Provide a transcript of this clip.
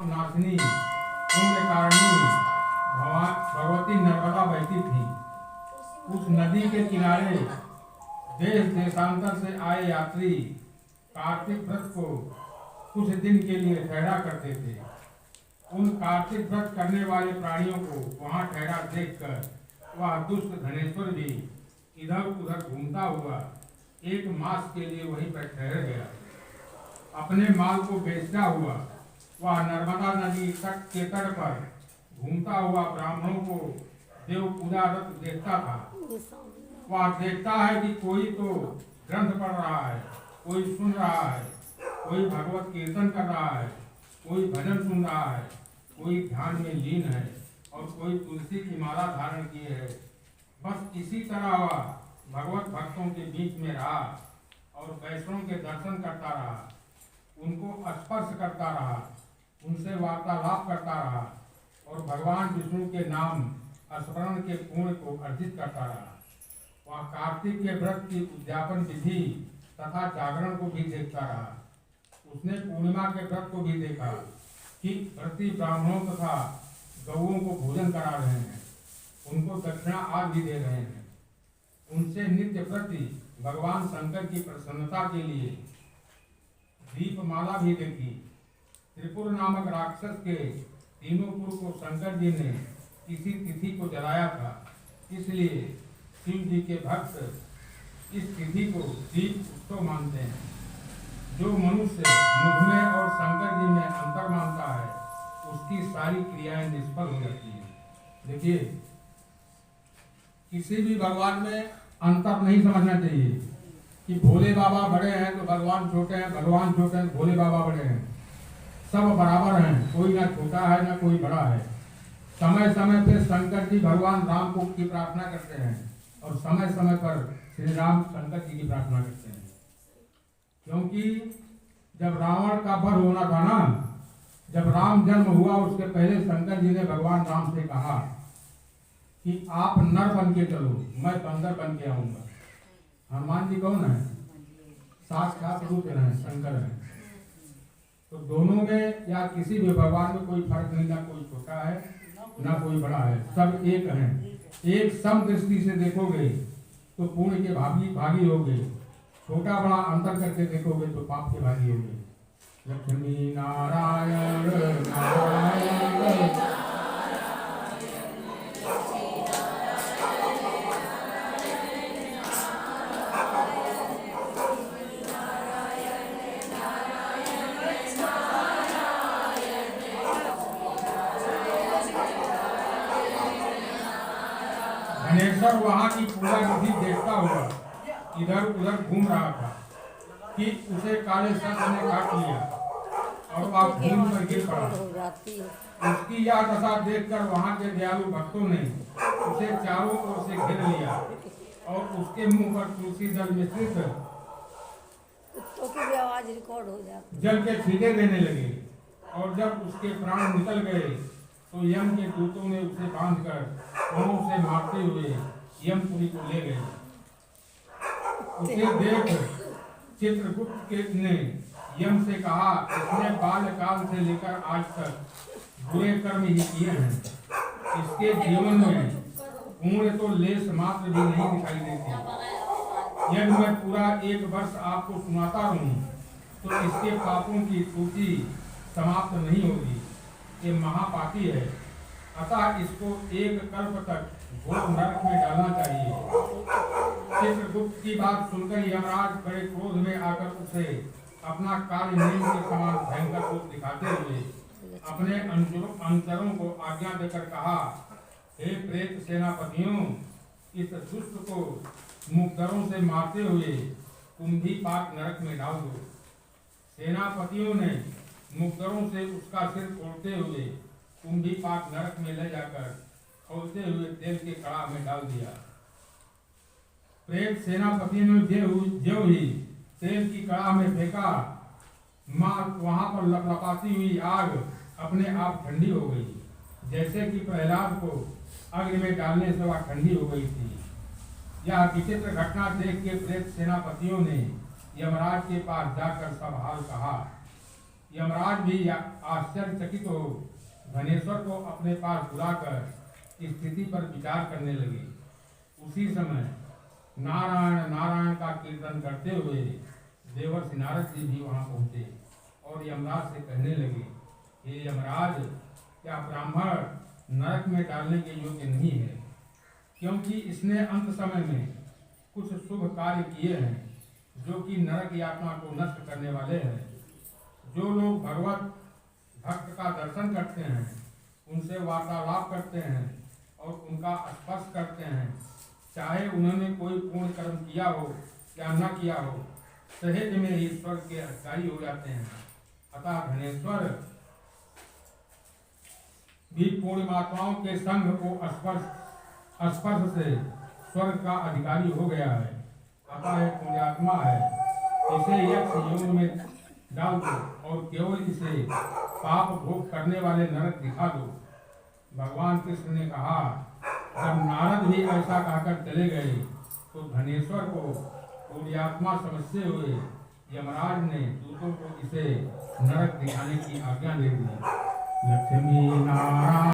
पाप नाशिनी पुण्य कारिणी भगवती नर्मदा बहती थी। उस नदी के किनारे देश देशांतर से आए यात्री कार्तिक व्रत को कुछ दिन के लिए ठहरा करते थे। उन कार्तिक व्रत करने वाले प्राणियों को वहां ठहरा देखकर वह दुष्ट धनेश्वर भी इधर उधर घूमता हुआ एक मास के लिए वहीं पर ठहर गया। अपने माल को बेचता हुआ वह नर्मदा नदी तट के तट पर घूमता हुआ ब्राह्मणों को देव पूजारत देखता था। वह देखता है कि कोई तो ग्रंथ पढ़ रहा है, कोई सुन रहा है, कोई भगवत कीर्तन कर रहा है, कोई भजन सुन रहा है, कोई ध्यान में लीन है और कोई तुलसी की माला धारण किए है। बस इसी तरह वह भगवत भक्तों के बीच में रहा और वैष्णवों के दर्शन करता रहा, उनको स्पर्श करता रहा, उनसे वार्तालाप करता रहा और भगवान विष्णु के नाम स्मरण के पुण्य को अर्जित करता रहा। वह कार्तिक के व्रत की उद्यापन विधि तथा जागरण को भी देखता रहा। उसने पूर्णिमा के व्रत को भी देखा कि व्रती ब्राह्मणों तथा गौओं को भोजन करा रहे हैं, उनको दक्षिणा आदि भी दे रहे हैं। उनसे नित्य व्रती भगवान शंकर की प्रसन्नता के लिए दीपमाला भी देखी। त्रिपुर नामक राक्षस के तीनों पुर को शंकर जी ने इसी तिथि को जलाया था, इसलिए शिव जी के भक्त इस तिथि को दीप उत्सव मानते हैं। जो मनुष्य मुझ में और शंकर जी में अंतर मानता है, उसकी सारी क्रियाएं निष्फल हो जाती हैं। देखिए, किसी भी भगवान में अंतर नहीं समझना चाहिए कि भोले बाबा बड़े हैं तो भगवान छोटे हैं, भगवान छोटे हैं तो भोले बाबा बड़े हैं। सब बराबर हैं, कोई ना छोटा है ना कोई बड़ा है। समय समय पे शंकर जी भगवान राम को की प्रार्थना करते हैं और समय समय पर श्री राम शंकर जी की प्रार्थना करते हैं। क्योंकि जब रावण का वध होना था ना, जब राम जन्म हुआ उसके पहले शंकर जी ने भगवान राम से कहा कि आप नर बन के चलो, मैं बंदर बन के आऊंगा। हनुमान जी कौन है? साक्षात रूप है, शंकर है। तो दोनों में या किसी भी भगवान में कोई फर्क नहीं, ना कोई छोटा है ना कोई बड़ा है, सब एक हैं। एक सम दृष्टि से देखोगे तो पुण्य के भागी होगे, छोटा बड़ा अंतर करके देखोगे तो पाप के भागी होगे। लक्ष्मी नारायण नारायण धनेश्वर वहाँ की पूजा विधि देखता हुआ इधर उधर घूम रहा था कि उसे काले सर्प ने काट लिया और वह भूमि पर गिर पड़ा। उसकी यह दशा देखकर वहाँ के दयालु भक्तों ने उसे चारों ओर से घेर लिया और उसके मुंह पर तुलसी जल मिश्रित जल के छींटे देने लगे। और जब उसके प्राण निकल गए तो यम के दूतों ने उसे बांधकर पांवों से मारते हुए यमपुरी को ले गए। उसे देख चित्रगुप्त ने यम से कहा, इसने बाल्यकाल से लेकर आज तक बुरे कर्म ही किए हैं, इसके जीवन में पुण्य तो लेस मात्र भी नहीं दिखाई देती। यदि मैं पूरा 1 वर्ष आपको सुनाता रहूं तो इसके पापों की सूची समाप्त नहीं होगी। ये महापापी है, अतः इसको 1 कल्प तक घोर नरक में डालना चाहिए। चित्रगुप्त की बात सुनकर यमराज बड़े क्रोध में आकर उसे अपना काल नील के समान भयंकर रूप दिखाते हुए अपने अनुचरों को आज्ञा देकर कहा, हे प्रेत सेनापतियों, इस दुष्ट को मुक्तरों से मारते हुए कुंभी पाक नरक में डाल दो। सेनापतियों ने मुक्तरों से उसका सिर तोड़ते हुए कुंभी पाक नरक में ले जाकर खौलते हुए तेल के कड़ा में डाल दिया। प्रेत सेनापति ने जो ही तेल की कड़ा में फेंका, वहां पर लपलपाती हुई आग अपने आप ठंडी हो गई, जैसे कि प्रहलाद को अग्नि में डालने से वह ठंडी हो गई थी। यह विचित्र घटना देख के प्रेत सेनापतियों ने यमराज के पास जाकर सब हाल कहा। यमराज भी आश्चर्यचकित हो धनेश्वर को अपने पास बुलाकर स्थिति पर विचार करने लगे। उसी समय नारायण नारायण का कीर्तन करते हुए देवर्षि नारद जी भी वहां पहुंचे और यमराज से कहने लगे, हे यमराज, क्या ब्राह्मण नरक में डालने के योग्य नहीं है, क्योंकि इसने अंत समय में कुछ शुभ कार्य किए हैं जो कि नरक यातना को नष्ट करने वाले हैं। जो लोग भगवत भक्त का दर्शन करते हैं, उनसे वार्तालाप करते हैं और उनका स्पर्श करते हैं, चाहे उन्होंने कोई पूर्ण कर्म किया हो या न किया हो, सहज में ही स्वर्ग के अधिकारी हो जाते हैं। अतः धनेश्वर भी पूर्णिमात्माओं के संघ को स्पर्श से स्वर्ग का अधिकारी हो गया है। अतः एक पुण्यात्मा है, इसे यक्ष योनि में डाल दो और केवल इसे पाप भोग करने वाले नरक दिखा दो। भगवान कृष्ण ने कहा। जब नारद भी ऐसा कहकर चले गए तो धनेश्वर को पुण्यात्मा समझते हुए यमराज ने दूतों को इसे नरक दिखाने की आज्ञा दे दी। लक्ष्मी नारायण